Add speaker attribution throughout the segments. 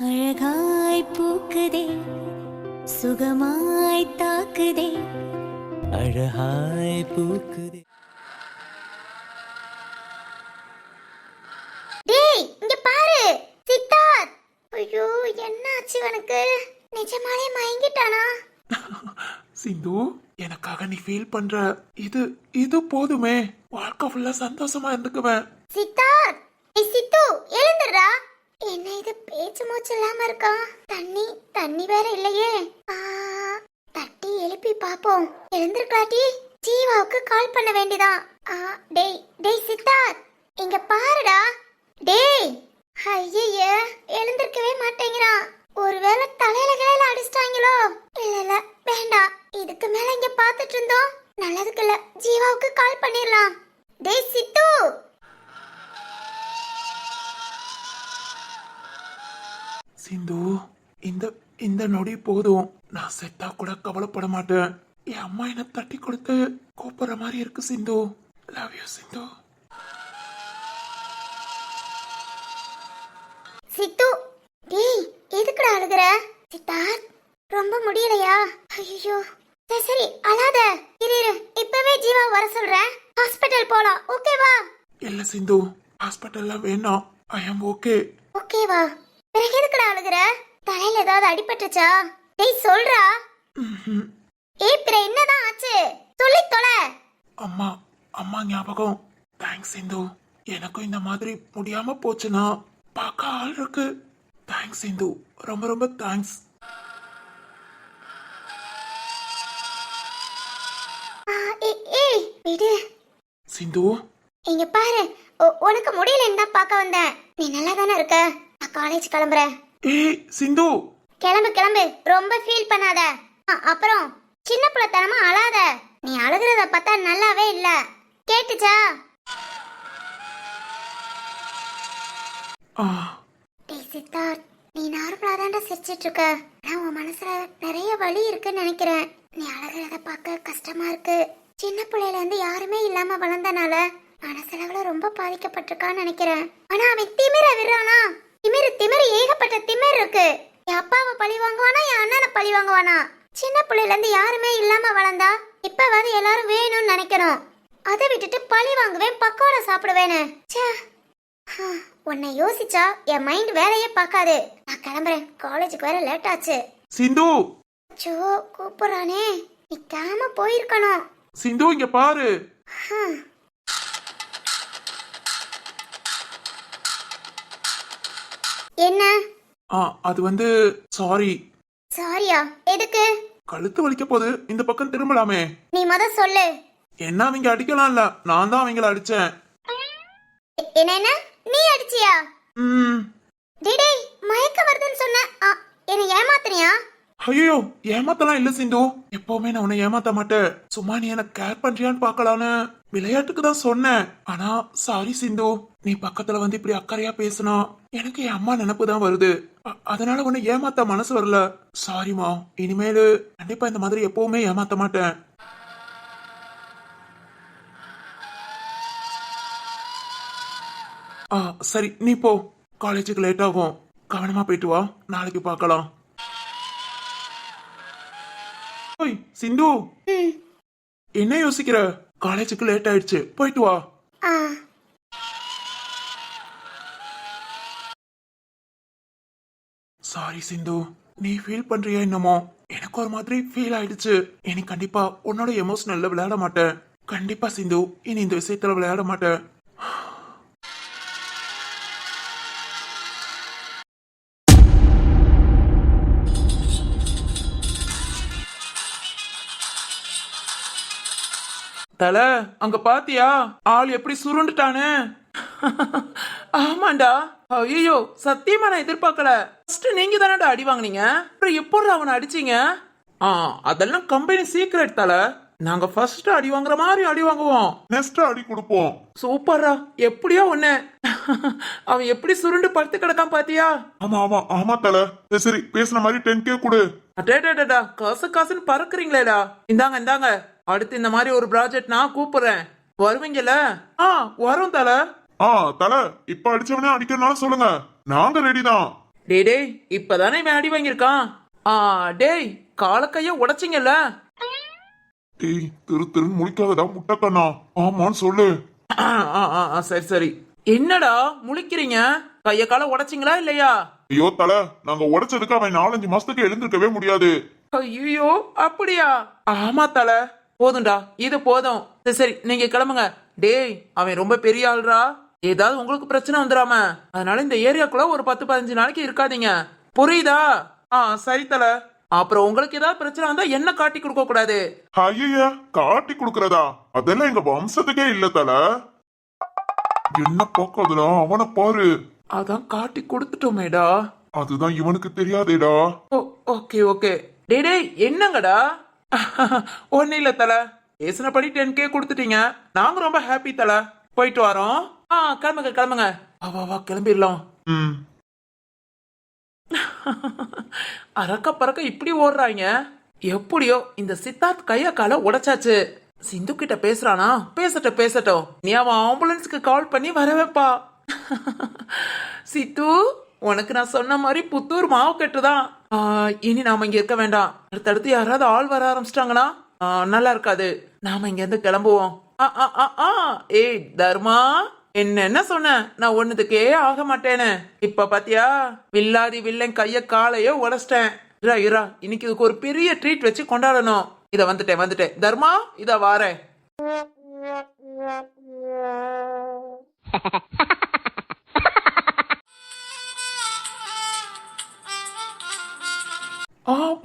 Speaker 1: அழகாய் பூக்குதே சுகமாய் தாக்குதே அழகாய் பூக்குதே.
Speaker 2: டேய் இங்க பாரு சித்தார்த். ஐயோ என்னாச்சு உனக்கு? நிஜமாலே மயங்கிட்டானா?
Speaker 3: சிந்து, எனக்காக நீ ஃபீல் பண்ற இது இது போதுமே. வாழ்க்கை ஃபுல்லா சந்தோஷமா இருந்துக்குவேன்.
Speaker 2: சித்தார்த், ஏய் சித்து எழுந்துடுறா. என்ன இது பேச்சு மூச்சு இல்லாம இருக்கா? தண்ணி தண்ணி வேற இல்லையே. தட்டி எழுப்பி பாப்போம். எழுந்திருக்கலாட்டி ஜீவாவுக்கு கால் பண்ண வேண்டியதான். டேய் டேய் சித்தார்த் இங்க பாருடா. டேய் ஐயே எழுந்திருக்கவே மாட்டேங்கிறான். ஒருவேளை தலையில கிளையில அடிச்சிட்டாங்களோ? இல்ல இல்ல வேண்டாம். இதுக்கு மேல இங்க பாத்துட்டு இருந்தோம் நல்லதுக்கு இல்ல. ஜீவாவுக்கு கால் பண்ணிடலாம். டேய் சித்து.
Speaker 3: சிந்து, இந்த இந்த நொடி போதும். நான் செத்தா கூட கவலைப்பட மாட்டேன். என் அம்மா என்ன தட்டி கொடுத்து கூப்பிடுற மாதிரி இருக்கு சிந்து. லவ் யூ சிந்து.
Speaker 2: சித்து டேய் எதுக்குடா அழுகுற? சித்தார்த் ரொம்ப முடியலையா? ஐயோ சரி சரி அழாத. இரு இரு இப்பவே ஜீவா வர சொல்றேன். ஹாஸ்பிடல் போலாம் ஓகேவா?
Speaker 3: இல்ல சிந்து, ஹாஸ்பிட்டல்ல வேணாம். ஐ அம் ஓகே.
Speaker 2: ஓகேவா? பிறகு எதுக்குடா அழுகுற? தலையில ஏதாவது அடிபட்டுச்சா? டேய் சொல்றா. ஏய் பிற என்னதான் ஆச்சு? சொல்லி தொலை.
Speaker 3: அம்மா அம்மா ஞாபகம். தேங்க்ஸ் சிந்து. எனக்கும் இந்த மாதிரி முடியாம போச்சுன்னா பார்க்க ஆள் இருக்கு. தேங்க்ஸ் சிந்து, ரொம்ப ரொம்ப தேங்க்ஸ்.
Speaker 2: ஏய் விடு.
Speaker 3: சிந்து
Speaker 2: இங்க பாரு, உனக்கு முடியலன்னு தான் பார்க்க வந்தேன். நீ நல்லா தானே இருக்க? நான் காலேஜ் கிளம்புறேன்.
Speaker 3: ஏய் சிந்து.
Speaker 2: கிளம்பு கிளம்பு, ரொம்ப ஃபீல் பண்ணாத. அப்புறம் சின்ன பிள்ளைத்தனமா அழாத. நீ அழுகிறத பார்த்தா நல்லாவே இல்ல. கேட்டுச்சா? டேய் சித்தார்த், நீ நார்மலா தான்டா சிரிச்சிட்டு இருக்க. ஆனா உன் மனசுல நிறைய வலி இருக்குன்னு நினைக்கிறேன். நீ அழுகிறத பார்க்க கஷ்டமா இருக்கு. சின்ன பிள்ளையில இருந்து யாருமே இல்லாம வளர்ந்தனால மனசளவுல ரொம்ப பாதிக்கப்பட்டிருக்கான்னு நினைக்கிறேன். ஆனா அவன் திமிர விடுறானா? திமிரு திமிரு ஏகப்பட்ட திமிர் இருக்கு. என் அப்பாவை பழி வாங்குவானா, என் அண்ணனை பழி வாங்குவானா? சின்ன பிள்ளைல இருந்து யாருமே இல்லாம வளர்ந்தா இப்பவாது எல்லாரும் வேணும்னு நினைக்கணும். அதை விட்டுட்டு பழி வாங்குவேன் பக்கோடா சாப்பிடுவேன்னு. உன்னை யோசிச்சா என் மைண்ட் வேலையே பார்க்காது. நான் கிளம்புறேன், காலேஜுக்கு வேற லேட் ஆச்சு.
Speaker 3: சிந்து.
Speaker 2: சோ கூப்பிடுறானே, நிக்காம போயிருக்கணும்.
Speaker 3: சிந்து இங்க பாரு.
Speaker 2: என்ன?
Speaker 3: அது வந்து சாரி.
Speaker 2: சாரியா? எதுக்கு?
Speaker 3: கழுத்து வலிக்க போது இந்த பக்கம் திரும்பலாமே.
Speaker 2: நீ முத சொல்லு.
Speaker 3: என்ன அவங்க அடிக்கலாம்ல, நான் தான் அவங்கள அடிச்சேன்.
Speaker 2: என்ன நீ அடிச்சியா? டேய் மயக்க வருதுன்னு சொன்ன. என்ன ஏமாத்துறியா?
Speaker 3: ஐயோ ஏமாத்தலாம் இல்ல சிந்து. எப்பவுமே நான் உன்னை ஏமாத்த மாட்டேன். சும்மா நீ என்ன கேர் பண்றியான்னு பாக்கலான்னு விளையாட்டுக்கு தான் சொன்னேன். ஆனா சாரி சிந்து, நீ பக்கத்துல வந்து இப்படி அக்கறையா பேசினா எனக்கு என் அம்மா நினைப்பு தான் வருது. அதனால உன்னை ஏமாத்த மனசு வரல. சாரிமா. இனிமேலு கண்டிப்பா இந்த மாதிரி எப்பவுமே ஏமாத்த மாட்டேன். சரி நீ போ. காலேஜுக்கு லேட் ஆகும். கவனமா போயிட்டு வா. நாளைக்கு பார்க்கலாம். ஓய் சிந்து, என்ன யோசிக்கிற? காலேஜுக்கு லேட் ஆயிடுச்சு, போயிட்டு வா. சாரி சிந்து, நீ ஃபீல் பண்றியா என்னமோ? எனக்கு ஒரு மாதிரி ஃபீல் ஆயிடுச்சு. இனி கண்டிப்பா உன்னோட எமோஷனல்ல விளையாட மாட்டேன். கண்டிப்பா சிந்து, இனி இந்த விஷயத்துல விளையாட மாட்டேன். தல அங்க பாத்தியா ஆள் எப்படி சுருண்டுட்டானு? ஆமாண்டா. ஐயோ சத்தியமா நான் எதிர்பார்க்கல. ஃபர்ஸ்ட் நீங்க தானடா அடி வாங்குனீங்க, அப்புறம் எப்படி அவனை அடிச்சீங்க? அதெல்லாம் கம்பெனி சீக்ரெட் தல. நாங்க ஃபர்ஸ்ட் அடி வாங்குற மாதிரி அடி வாங்குவோம், நெக்ஸ்ட் அடி கொடுப்போம். சூப்பர்ரா. எப்படியோ ஒண்ணு. அவன் எப்படி சுருண்டு படுத்து கிடக்கான் பாத்தியா?
Speaker 4: ஆமா ஆமா ஆமா தல. சரி பேசுன மாதிரி 10K கொடு.
Speaker 3: அடேடா காசு காசுன்னு பறக்குறீங்களேடா. இந்தாங்க இந்தாங்க. அடுத்து இந்த மாதிரி ஒரு ப்ராஜெக்ட் நான் கூப்பிடுறேன், வருவீங்கல்ல? வரும் தல.
Speaker 4: தல இப்ப அடிச்சவனே அடிக்கிறனால சொல்லுங்க, நாங்க ரெடி தான்.
Speaker 5: டேய் டேய் இப்பதானே இவன் அடி வாங்கியிருக்கான். டேய் காலக்கைய உடைச்சிங்கல்ல.
Speaker 4: டேய் திருன்னு முழிக்காதடா முட்டைக்கண்ணா. ஆமான்னு சொல்லு.
Speaker 5: சரி சரி. என்னடா முழிக்கிறீங்க? கைய கால உடைச்சிங்களா இல்லையா?
Speaker 4: ஐயோ தல, நாங்க உடைச்சதுக்கு அவன் 4-5 மாசத்துக்கு எழுந்திருக்கவே முடியாது.
Speaker 5: ஐயோ அப்படியா? ஆமா தல, போதும்டா, இது போதும். சரி சரி நீங்க கிளம்புங்க. டேய் அவன் ரொம்ப பெரிய ஆள்ரா, ஏதாவது உங்களுக்கு பிரச்சனை வந்துடாம, அதனால இந்த ஏரியாக்குள்ள ஒரு 10-15 நாளைக்கு இருக்காதீங்க, புரியுதா? சரி தல. அப்புறம் உங்களுக்கு ஏதாவது பிரச்சனை வந்தா என்ன காட்டி கொடுக்க கூடாது.
Speaker 4: ஐயா காட்டி குடுக்கறதா? அதெல்லாம் எங்க வம்சத்துக்கே இல்ல தல. என்ன பாக்காதுடா, அவனை பாரு.
Speaker 5: அதான் காட்டி கொடுத்துட்டோமேடா.
Speaker 4: அதுதான் இவனுக்கு தெரியாதேடா.
Speaker 5: Okay okay. டேய் டேய் என்னங்கடா? ஒன்னும் இல்ல தல, பேசினபடி 10K கொடுத்துட்டீங்க, நாங்க ரொம்ப ஹாப்பி தல. போயிட்டு வரோம். கிளம்புங்க கிளம்புங்க. வா கிளம்பிடலாம். அரக்க பறக்க இப்படி ஓடுறாங்க. எப்படியோ இந்த சித்தார்த் கைய கால உடைச்சாச்சு. சிந்து கிட்ட பேசுறானா? பேசட்டும். நீ அவன் ஆம்புலன்ஸ்க்கு கால் பண்ணி வர வைப்பா. சித்து, உனக்கு நான் சொன்ன மாதிரி புத்தூர் மாவு கட்டுதான். இனி நாம இங்க இருக்க வேண்டாம். அடுத்தடுத்து யாராவது ஆள் வர ஆரம்பிச்சிட்டாங்கன்னா நல்லா இருக்காது. நாம இங்க இருந்து கிளம்புவோம். ஏய் தர்மா, என்ன சொன்ன? நான் ஒண்ணுதுக்கே ஆக மாட்டேன்னு. இப்ப பாத்தியா, வில்லாதி வில்லன் கைய காலையோ உடைச்சிட்டேன். இரா இன்னைக்கு இதுக்கு ஒரு பெரிய ட்ரீட் வச்சு கொண்டாடணும். இத வந்துட்டேன் தர்மா, இத வாரேன்.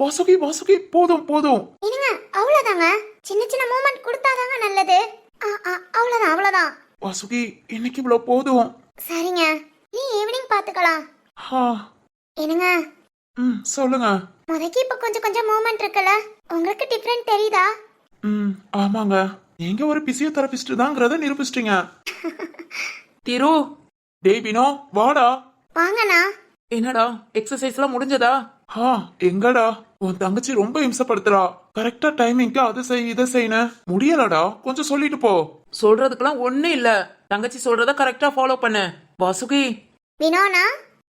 Speaker 3: வாசுகி போதும்.
Speaker 2: என்னங்க அவ்வளவுதாங்க, சின்ன சின்ன மூமெண்ட் கொடுத்தாதாங்க நல்லது. அவ்வளவுதான்.
Speaker 3: வாசுகி இன்னைக்கு இவ்வளவு போதும்.
Speaker 2: சரிங்க, நீ ஈவினிங் பாத்துக்கலாம். என்னங்க
Speaker 3: சொல்லுங்க.
Speaker 2: முதக்கி இப்ப கொஞ்சம் மூமெண்ட் இருக்குல்ல, உங்களுக்கு டிஃபரெண்ட் தெரியுதா?
Speaker 3: ஆமாங்க, நீங்க ஒரு பிசியோதெரபிஸ்ட் தாங்கிறத நிரூபிச்சிட்டீங்க.
Speaker 5: திரு,
Speaker 3: டேய் வினோ வாடா.
Speaker 2: வாங்கண்ணா.
Speaker 5: என்னடா எக்ஸசைஸ் எல்லாம் முடிஞ்சதா?
Speaker 3: எங்கடா, உன் தங்கச்சி ரொம்ப இம்சப்படுத்துறா. கரெக்டா டைமிங்க்கு அதை செய் இதை செய்யன முடியலடா, கொஞ்சம் சொல்லிட்டு போ.
Speaker 5: சொல்றதுக்கெல்லாம் ஒண்ணு இல்ல, தங்கச்சி சொல்றத கரெக்டா ஃபாலோ பண்ணு. வாசுகி,
Speaker 2: வினோனா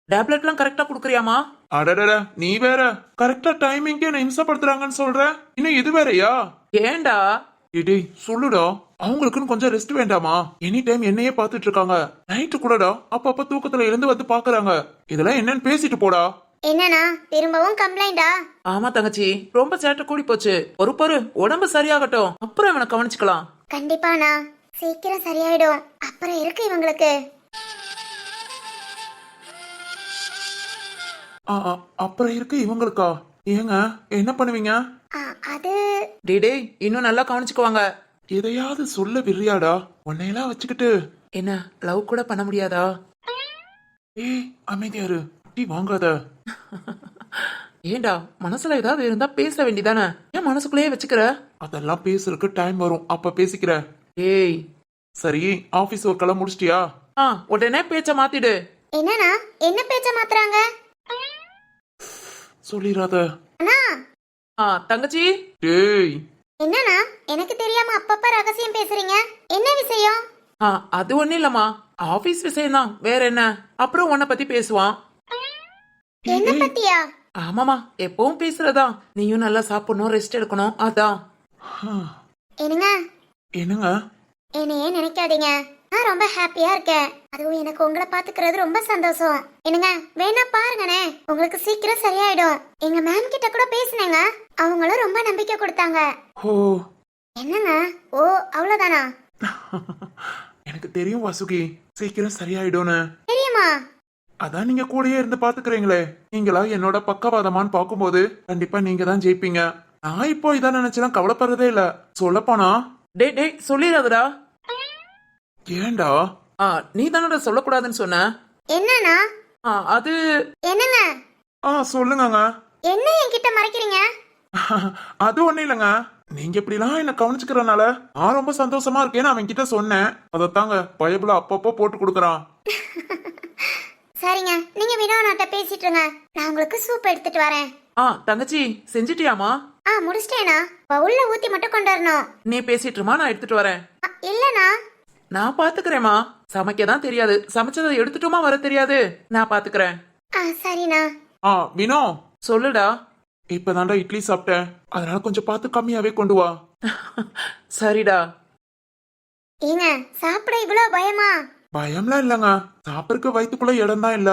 Speaker 5: டேப்லெட் எல்லாம் கரெக்டா குடுக்கறியாமா?
Speaker 3: அடடட, நீ வேற கரெக்டா டைமிங்க்கு என்ன இம்சப்படுத்துறாங்கன்னு சொல்ற, இன்னும் இது வேறயா?
Speaker 5: ஏண்டா?
Speaker 3: டேய் சொல்லுடா, அவங்களுக்குன்னு கொஞ்சம் ரெஸ்ட் வேண்டாமா? எனி டைம் என்னையே பாத்துட்டு இருக்காங்க. நைட்டு கூடடா அப்பப்ப தூக்கத்துல எழுந்து வந்து பாக்குறாங்க. இதெல்லாம் என்னன்னு பேசிட்டு போடா.
Speaker 2: என்னண்ணா திரும்பவும் கம்ப்ளைண்டா?
Speaker 5: ஆமா தங்கச்சி, ரொம்ப சேட்டை கூடி போச்சு. பொறு உடம்பு சரியாகட்டும், அப்புறம் இவனை கவனிச்சுக்கலாம்.
Speaker 2: கண்டிப்பாண்ணா, சீக்கிரம் சரியாயிடும். அப்புறம் இருக்கு இவங்களுக்கு.
Speaker 3: அப்புறம் இருக்கு இவங்களுக்கா? ஏங்க என்ன பண்ணுவீங்க?
Speaker 2: அது
Speaker 5: டேய் இன்னும் நல்லா கவனிச்சுக்குவாங்க.
Speaker 3: எதையாவது சொல்ல விரியாடா, உன்னையெல்லாம் வச்சுக்கிட்டு
Speaker 5: என்ன லவ் கூட பண்ண முடியாதா?
Speaker 3: ஏய் அமைதியாரு, வாங்காத.
Speaker 5: ஏண்டா மனசுல ஏதாவது இருந்தா பேச வேண்டியதானே, ஏன் மனசுக்குள்ளேயே வச்சுக்கிற?
Speaker 3: அதெல்லாம் பேசுறதுக்கு டைம் வரும், அப்ப பேசிக்கிற.
Speaker 5: ஏய்
Speaker 3: சரி, ஆபீஸ் ஒர்க் எல்லாம் முடிச்சிட்டியா?
Speaker 5: உடனே பேச்ச மாத்திடு.
Speaker 2: என்னண்ணா, என்ன பேச்ச மாத்துறாங்க?
Speaker 3: சொல்லிராத.
Speaker 5: தங்கச்சி.
Speaker 3: டேய்
Speaker 2: என்னண்ணா, எனக்கு தெரியாம அப்பப்ப ரகசியம் பேசுறீங்க, என்ன விஷயம்?
Speaker 5: அது ஒண்ணு இல்லம்மா, ஆபீஸ் விஷயம் தான், வேற என்ன? அப்புறம் உன்னை பத்தி பேசுவான்.
Speaker 2: என்ன பத்தியா?
Speaker 5: ஆமாமா, எப்பவும் பேசுறதா. நீயும் நல்லா சாப்பிடணும், ரெஸ்ட் எடுக்கணும், அதான்.
Speaker 3: என்னங்க?
Speaker 2: என்னையே நினைக்காதீங்க, நான் ரொம்ப ஹாப்பியா இருக்கேன். அதுவும் எனக்கு உங்களை பாத்துக்கிறது ரொம்ப சந்தோஷம். என்னங்க வேணா பாருங்கண்ணே, உங்களுக்கு சீக்கிரம் சரியாயிடும். எங்க மேம் கிட்ட கூட பேசினேங்க, அவங்களும் ரொம்ப நம்பிக்கை கொடுத்தாங்க. என்னங்க ஓ அவ்வளவுதானா?
Speaker 3: எனக்கு தெரியும் வாசுகி, சீக்கிரம் சரியாயிடும்னு.
Speaker 2: தெரியுமா?
Speaker 3: அதான் நீங்க கூடயே இருந்து பாத்துக்கிறீங்களே. நீங்களா என்னோட பக்கவாதமான்னு பாக்கும்போது கண்டிப்பா நீங்க தான் ஜெயிப்பீங்க. நான் இப்போ இதான் நினைச்சலாம் கவலைப்படுறதே இல்ல. சொல்லப்பானா?
Speaker 5: டேய் சொல்லிடாதடா.
Speaker 3: ஏண்டா?
Speaker 5: நீ தானடா சொல்லக்கூடாதுன்னு சொன்ன.
Speaker 2: என்னன்னா?
Speaker 5: அது
Speaker 2: என்னங்க?
Speaker 3: சொல்லுங்க.
Speaker 2: என்ன என்கிட்ட மறைக்கிறீங்க?
Speaker 3: அது ஒண்ணு இல்லங்க, நீங்க இப்படிலாம் என்ன கவனிச்சுக்கிறனால நான் ரொம்ப சந்தோஷமா இருக்கேன்னு அவன் கிட்ட சொன்னேன். அதத்தாங்க பயபுல அப்பப்போ போட்டு கொடுக்கறான்.
Speaker 2: சரிங்க, நீங்க வினோனாட்ட பேசிட்டு இருங்க, நான் உங்களுக்கு சூப் எடுத்துட்டு வரேன்.
Speaker 5: தங்கச்சி செஞ்சிட்டியாமா?
Speaker 2: முடிச்சிட்டேனா, பவுல்ல ஊத்தி மட்டும் கொண்டு வரணும்.
Speaker 5: நீ பேசிட்டு இருமா, நான் எடுத்துட்டு வரேன்.
Speaker 2: இல்லனா
Speaker 5: நான் பாத்துக்கிறேமா, சமைக்க தான் தெரியாது, சமைச்சதை எடுத்துட்டுமா வர தெரியாது, நான் பாத்துக்கிறேன்.
Speaker 2: சரிண்ணா.
Speaker 3: வினோ
Speaker 5: சொல்லுடா.
Speaker 3: இப்பதான்டா இட்லி சாப்பிட்டேன், அதனால கொஞ்சம் பார்த்து கம்மியாவே கொண்டு வா.
Speaker 5: சரிடா.
Speaker 2: ஏங்க சாப்பிட இவ்வளோ பயமா?
Speaker 3: பயம்லாம் இல்லங்க, சாப்பிடறதுக்கு வயித்துக்குள்ள இடம் தான் இல்ல.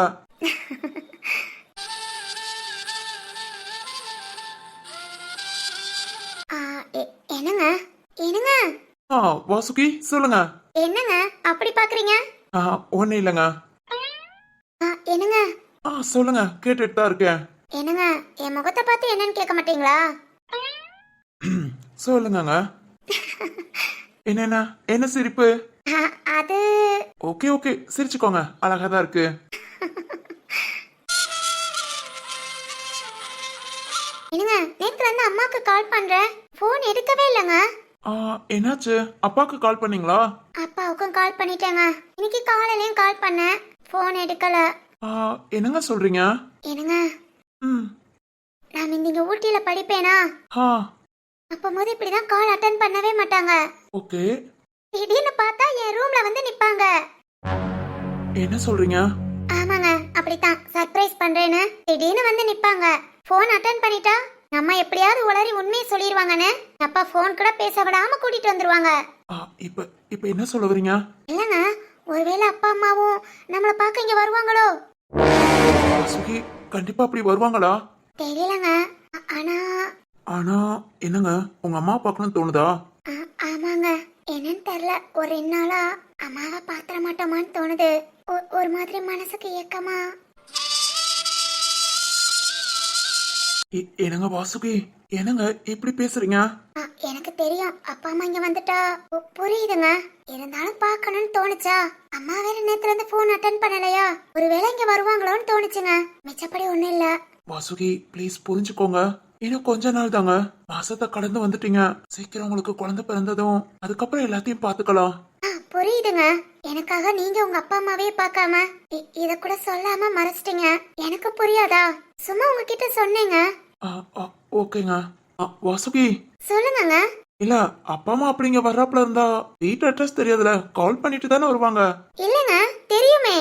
Speaker 2: என்னங்க என்னங்க
Speaker 3: வாசுகி சொல்லுங்க.
Speaker 2: என்னங்க அப்படி பாக்குறீங்க?
Speaker 3: ஒண்ணு இல்லங்க.
Speaker 2: என்னங்க
Speaker 3: சொல்லுங்க, கேட்டுட்டு தான் இருக்கேன்.
Speaker 2: என்னங்க என் முகத்தை பார்த்து என்னன்னு கேட்க மாட்டீங்களா?
Speaker 3: சொல்லுங்கங்க. என்னென்ன என்ன சிரிப்பு?
Speaker 2: அது
Speaker 3: ஓகே ஓகே, சிரிச்சுக்கோங்க, அழகா தான் இருக்கு.
Speaker 2: என்னங்க நேத்துல இருந்து அம்மாக்கு கால் பண்றேன், போன் எடுக்கவே இல்லைங்க.
Speaker 3: என்னாச்சு? அப்பாக்கு கால் பண்ணீங்களா?
Speaker 2: அப்பாவுக்கும் கால் பண்ணிட்டேங்க. இன்னைக்கு காலையிலயும் கால் பண்ணேன், போன் எடுக்கல.
Speaker 3: என்னங்க சொல்றீங்க?
Speaker 2: என்னங்க
Speaker 3: ம்.
Speaker 2: நான் இங்க ஊட்டியில படிப்பேனா,
Speaker 3: ஆ
Speaker 2: அப்போது இப்படிதான் கால் அட்டன் பண்ணவே மாட்டாங்க.
Speaker 3: ஓகே.
Speaker 2: திடீர்னு பார்த்தா என் ரூம்ல வந்து நிப்பாங்க.
Speaker 3: என்ன சொல்றீங்க?
Speaker 2: ஆமாங்க, அப்படித்தான் சர்ப்ரைஸ் பண்றேன்னு திடீர்னு வந்து நிப்பாங்க. போன் அட்டன் பண்ணிட்டா நம்ம எப்படியாவது உளறி உண்மையை சொல்லிடுவாங்கன்னு அப்பா போன் கூட பேச விடாம கூட்டிட்டு வந்துருவாங்க.
Speaker 3: இப்ப இப்ப என்ன சொல்ல வரீங்க?
Speaker 2: இல்லங்க, ஒருவேளை அப்பா அம்மாவும் நம்மள பார்க்க இங்க வருவாங்களோ?
Speaker 3: வாசுகி கண்டிப்பா அப்படி வருவாங்களா?
Speaker 2: தெரியலங்க. ஆனா
Speaker 3: ஆனா என்னங்க, உங்க அம்மா பார்க்கணும்னு தோணுதா?
Speaker 2: ஆமாங்க, என்னன்னு தெரியல, ஒரு 2 நாளா அம்மாவை பாத்திர மாட்டோமான்னு தோணுது. ஒரு மாதிரி மனசுக்கு ஏக்கமா.
Speaker 3: என்னங்க வாசுகி, என்னங்க இப்படி பேசுறீங்க?
Speaker 2: எனக்கு தெரியும் அப்பா அம்மா இங்க வந்துட்டா புரியுதுங்க. இருந்தாலும் பார்க்கணும்னு தோணுச்சா. அம்மா வேற நேத்துல இருந்து போன் அட்டன் பண்ணலையா, ஒருவேளை இங்க வருவாங்களோன்னு தோணுச்சுங்க. மிச்சப்படி ஒண்ணும் இல்ல.
Speaker 3: வாசுகி ப்ளீஸ் புரிஞ்சுக்கோங்க, இன்னும் கொஞ்ச நாள் தாங்க, மாசத்தை கடந்து வந்துட்டீங்க. சீக்கிரம் உங்களுக்கு குழந்தை பிறந்ததும் அதுக்கப்புறம் எல்லாத்தையும் பாத்துக்கலாம்.
Speaker 2: புரியுதுங்க. எனக்காக நீங்க உங்க அப்பா அம்மாவே பார்க்காம இத கூட சொல்லாம மறைச்சிட்டீங்க. எனக்கு புரியாதா? சும்மா உங்ககிட்ட சொன்னேங்க.
Speaker 3: ஓகேங்க. வாசுகி
Speaker 2: சொல்லுங்க.
Speaker 3: இல்ல, அப்பா அம்மா அப்படிங்க வர்றாப்ல இருந்தா வீட்டு அட்ரஸ் தெரியாதுல, கால் பண்ணிட்டு தானே வருவாங்க.
Speaker 2: இல்லங்க, தெரியுமே.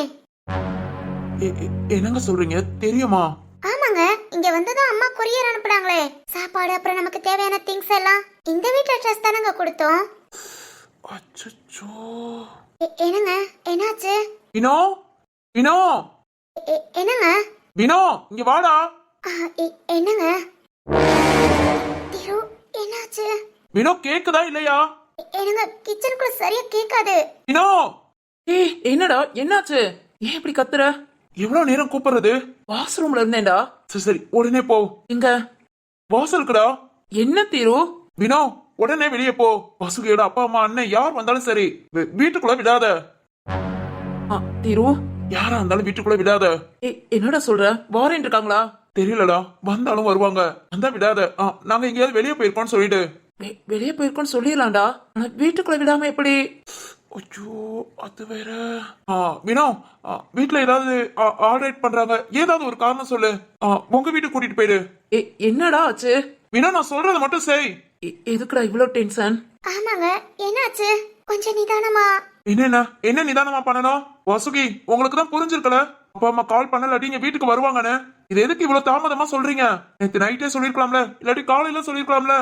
Speaker 3: என்னங்க சொல்றீங்க? தெரியுமா?
Speaker 2: ஆமாங்க, இங்க வந்ததும் அம்மா கொரியர் அனுப்புனாங்களே, சாப்பாடு அப்புறம் நமக்கு தேவையான திங்ஸ் எல்லாம் இந்த வீட்டு அட்ரஸ் தானங்க கொடுத்தோம்.
Speaker 3: அச்சச்சோ.
Speaker 2: என்னங்க என்னாச்சு?
Speaker 3: வினோ வினோ
Speaker 2: என்னங்க
Speaker 3: வினோ இங்க வாடா.
Speaker 2: என்னங்க திரு, என்னாச்சு?
Speaker 3: வினோ கேக்குதா இல்லையா?
Speaker 2: என்னங்க கிச்சனுக்குள்ள சரியா கேட்காது.
Speaker 3: வினோ.
Speaker 5: என்னடா என்னாச்சு? ஏன் இப்படி கத்துற?
Speaker 3: எவ்வளவு நேரம் கூப்பிடுறது?
Speaker 5: வாஷ்ரூம்ல இருந்தேன்டா.
Speaker 3: சரி உடனே போ.
Speaker 5: எங்க?
Speaker 3: வாசலுக்குடா.
Speaker 5: என்ன தீரு?
Speaker 3: வினோ உடனே வெளியே போ. வாசுகியோட அப்பா அம்மா அண்ணன் யார் வந்தாலும் சரி வீட்டுக்குள்ள விடாத.
Speaker 5: தீரு,
Speaker 3: யாரா இருந்தாலும் வீட்டுக்குள்ள விடாத.
Speaker 5: என்னடா சொல்ற? வாரேன் இருக்காங்களா?
Speaker 3: தெரியலடா, வந்தாலும் வருவாங்க, வந்தா விடாத. நாங்க எங்கேயாவது வெளியே போயிருக்கோம்னு சொல்லிட்டு.
Speaker 5: வெளியே போயிருக்கோன்னு சொல்லிடலாம்டா, ஆனா வீட்டுக்குள்ள விடாம எப்படி?
Speaker 3: ஐயோ அது வேற. வினோ வீட்டுல ஏதாவது ஆர்டர் பண்றாங்க, ஏதாவது ஒரு காரணம் சொல்லு. உங்க வீட்டுக்கு கூட்டிட்டு போயிடு.
Speaker 5: என்னடா ஆச்சு?
Speaker 3: வினோ நான் சொல்றத மட்டும் செய்.
Speaker 5: எதுக்குடா இவ்வளவு டென்ஷன்?
Speaker 2: ஆமாங்க, என்னாச்சு? கொஞ்சம் நிதானமா.
Speaker 3: என்ன நிதானமா பண்ணணும்? வாசுகி உங்களுக்கு தான் புரிஞ்சிருக்கல, அப்பா அம்மா கால் பண்ணலாட்டி இங்க வீட்டுக்கு வருவாங்கன்னு. இது எதுக்கு இவ்வளவு தாமதமா சொல்றீங்க? நேத்து நைட்டே சொல்லிருக்கலாம்ல, இல்லாட்டி காலையில சொல்லிருக்கலாம்ல.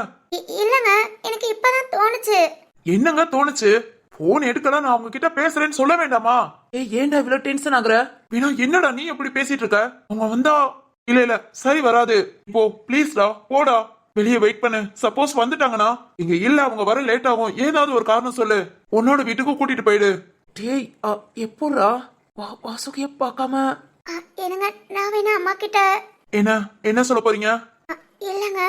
Speaker 2: இல்லங்க, எனக்கு இப்பதான் தோணுச்சு.
Speaker 3: என்னங்க தோணுச்சு? போன் எடுக்கல, நான் அவங்க கிட்ட பேசுறேன்னு சொல்ல வேண்டாமா?
Speaker 5: ஏன்டா இவ்வளவு டென்ஷன் ஆகுற?
Speaker 3: வினோ என்னடா நீ எப்படி பேசிட்டு இருக்க? அவங்க வந்தா இல்ல சரி வராது. இப்போ ப்ளீஸ்டா போடா, வெளியே வெயிட் பண்ணு. சப்போஸ் வந்துட்டாங்கன்னா இங்க இல்ல, அவங்க வர லேட் ஆகும், ஏதாவது ஒரு காரணம் சொல்லு, உன்னோட வீட்டுக்கு கூட்டிட்டு போயிடு.
Speaker 5: டேய் எப்போடா வாசுகிய பார்க்காம?
Speaker 2: என்னங்க நான் வேணா அம்மா கிட்ட.
Speaker 3: என்ன சொல்ல போறீங்க?
Speaker 2: இல்லங்க,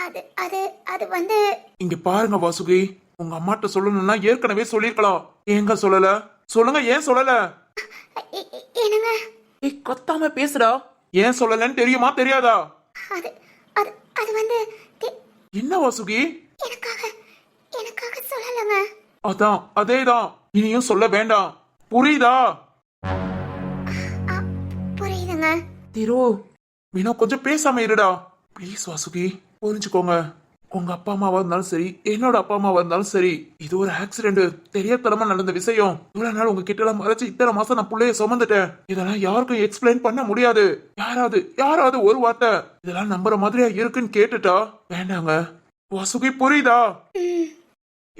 Speaker 2: அது அது அது வந்து.
Speaker 3: இங்க பாருங்க வாசுகி, உங்க அம்மாட்ட சொல்லணும்னா ஏற்கனவே சொல்லிருக்கலாம், ஏங்க சொல்லல? சொல்லுங்க, ஏன் சொல்லல?
Speaker 2: என்னங்க
Speaker 5: கத்தாம பேசுடா.
Speaker 3: ஏன் சொல்லலன்னு தெரியுமா தெரியாதா?
Speaker 2: அது அது அது வந்து
Speaker 3: என்ன வாசுகி?
Speaker 2: எனக்காக சொல்லலங்க.
Speaker 3: அதான் அதேதான், இனியும் சொல்ல வேண்டாம், புரியுதா?
Speaker 2: புரியுதுங்க.
Speaker 5: திரு,
Speaker 3: வினோ கொஞ்சம் பேசாம இருடா ப்ளீஸ். வாசுகி புரிஞ்சுக்கோங்க, உங்க அப்பா அம்மாவா இருந்தாலும் சரி என்னோட அப்பா அம்மாவா இருந்தாலும் சரி இது ஒரு ஆக்சிடென்ட் தெரியாதனமா நடந்த விஷயம். இவ்வளவு நாள் உங்க கிட்ட எல்லாம் மறைச்சு இத்தனை மாசம் நான் புள்ளைய சுமந்துட்டேன். இதெல்லாம் யாருக்கும் எக்ஸ்பிளைன் பண்ண முடியாது. யாராவது ஒரு வார்த்தை இதெல்லாம் நம்புற மாதிரியா இருக்குன்னு கேட்டுட்டா வேண்டாங்க. வாசுகி புரியுதா?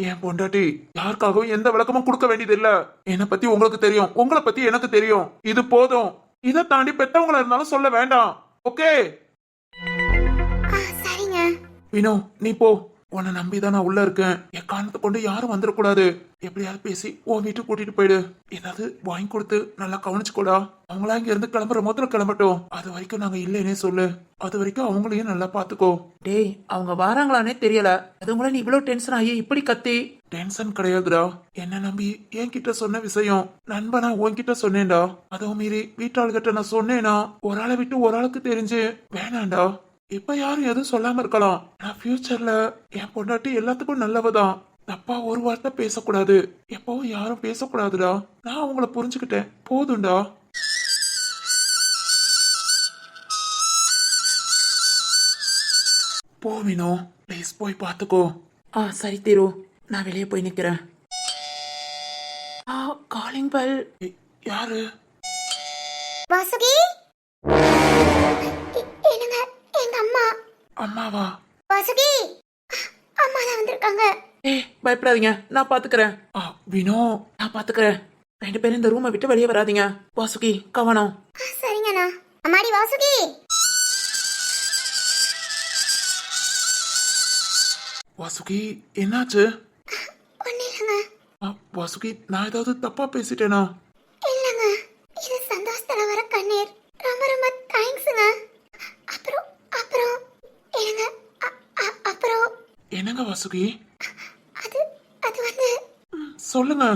Speaker 3: என் பொண்டாட்டி யாருக்காகவும் எந்த விளக்கமும் கொடுக்க வேண்டியது இல்ல. என்னை பத்தி உங்களுக்கு தெரியும், உங்களை பத்தி எனக்கு தெரியும். இது போதும். இதை தாண்டி பெத்தவங்களா இருந்தாலும் சொல்ல வேண்டாம். ஓகே
Speaker 2: சரிங்க.
Speaker 3: வினோ நீ போ. உன்னை நம்பிதான் நான் உள்ள இருக்கேன். என் காரணத்தை கொண்டு யாரும் வந்துடக்கூடாது. எப்படியாவது பேசி உன் வீட்டுக்கு கூட்டிட்டு போயிடு. ஏதாவது வாங்கி கொடுத்து நல்லா கவனிச்சுக்கூடா. அவங்களா இங்க இருந்து கிளம்புற முதல்ல கிளம்பட்டும். அது வரைக்கும் நாங்க இல்லைன்னே சொல்லு. அது வரைக்கும் அவங்களையும் நல்லா பாத்துக்கோ.
Speaker 5: டேய் அவங்க வாராங்களானே தெரியல, அதுங்கள நீ இவ்வளவு டென்ஷன் ஆகி இப்படி கத்தி.
Speaker 3: டென்ஷன் கிடையாதுடா. என்ன நம்பி என்கிட்ட சொன்ன விஷயம் நண்பனா உன்கிட்ட சொன்னேன்டா. அதுவும் மீறி வீட்டாளுகிட்ட நான் சொன்னேனா ஒரு ஆளை விட்டு ஒரு ஆளுக்கு தெரிஞ்சு வேணாண்டா. இப்ப யாரும் எதுவும் சொல்லாம இருக்கலாம். நான் ஃபியூச்சர்ல என் பொண்டாட்டி எல்லாத்துக்கும் நல்லவதான். தப்பா ஒரு வார்த்தை பேசக்கூடாது. எப்பவும் யாரும் பேசக்கூடாதுடா. நான் அவங்கள புரிஞ்சுக்கிட்டேன். போதும்டா. போவினோ ப்ளீஸ் போய் பாத்துக்கோ.
Speaker 5: சரி தீரு, நான் வெளியே போய் நிக்கிறேன். Calling bell.
Speaker 3: யாரு?
Speaker 2: வாசுகி என்னங்க, எங்க அம்மா.
Speaker 3: அம்மாவா?
Speaker 2: வாசுகி அம்மா தான் வந்திருக்காங்க.
Speaker 5: பயப்படாதீங்க, நான் பாத்துக்கிறேன்.
Speaker 3: வினோ
Speaker 5: நான் பாத்துக்கிறேன். 2 பேரும் இந்த ரூமை விட்டு வெளியே வராதீங்க. வாசுகி கவனம்.
Speaker 2: சரிங்கண்ணா. அம்மாடி வாசுகி.
Speaker 3: வாசுகி என்னாச்சு?
Speaker 2: ஒண்ணு இல்லைங்க.
Speaker 3: வாசுகி நான் ஏதாவது தப்பா பேசிட்டேனா?
Speaker 2: இல்லைங்க, இது சந்தோஷத்துல வர கண்ணீர். ரொம்ப ரொம்ப தேங்க்ஸுங்க. அப்புறம் அப்புறம் என்னங்க அப்புறம்
Speaker 3: என்னங்க வாசுகி?
Speaker 2: அது அது வந்து
Speaker 3: சொல்லுங்க.